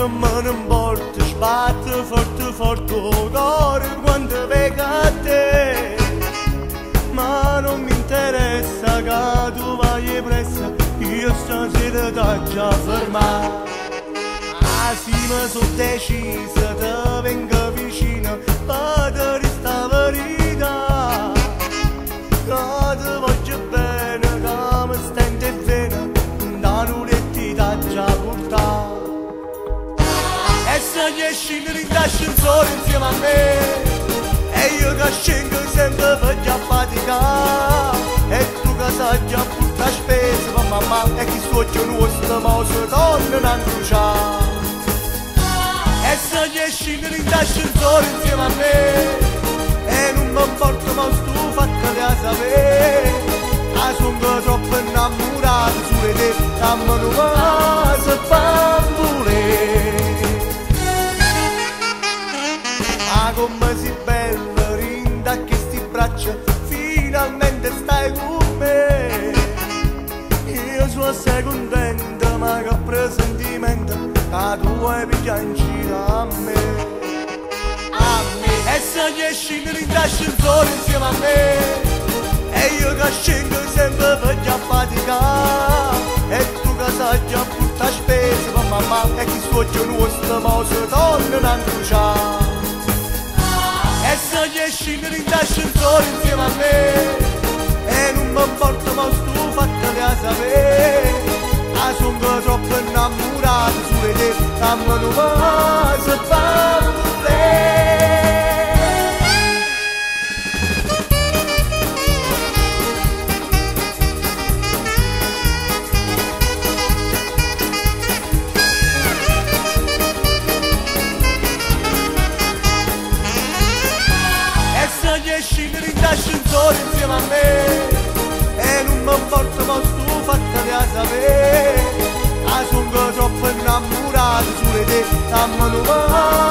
non me ne importa, sbatte forte forte il cuore quando vengo a te. Ma non mi interessa che tu vai presso, io stasera t'ho già fermato. Ah sì, ma sono decisa, te vengo vicino, per te resta verità. Che ti voglio bene, che mi stende bene, da nuletti t'ho già portato. E se gli esci nell'ascensore insieme a me, e io che scengo sempre per già faticare, e tu che sai già portare spese per mamma, e chi soggia nostra ma si torna a incrociare. E se gli esci nell'ascensore insieme a me, e non mi importa ma tu fatteli a sapere, che sono troppo innamorato su te, che mi non va se bambole. Ma come si bella rinda che sti braccia, finalmente stai con me. Io sono assai contenta, ma che presentimento, che tu hai piangere a me. E se gli esci nell'ascensore insieme a me, e io che scengo sempre per già faticare, e tu che sai già portare spese per mamma, e chi soggia nostra ma si torna a incrociare. E se gli esci nell'ascensore insieme a me, e non mi importa ma tu fatteli a sapere, che sono troppo innamorato su te, che mi non va se bambole. Gli esci nell'ascensore insieme a me, e non mi importa ma tu fatteli a sapere, che sono troppo innamorato su te, che mi non va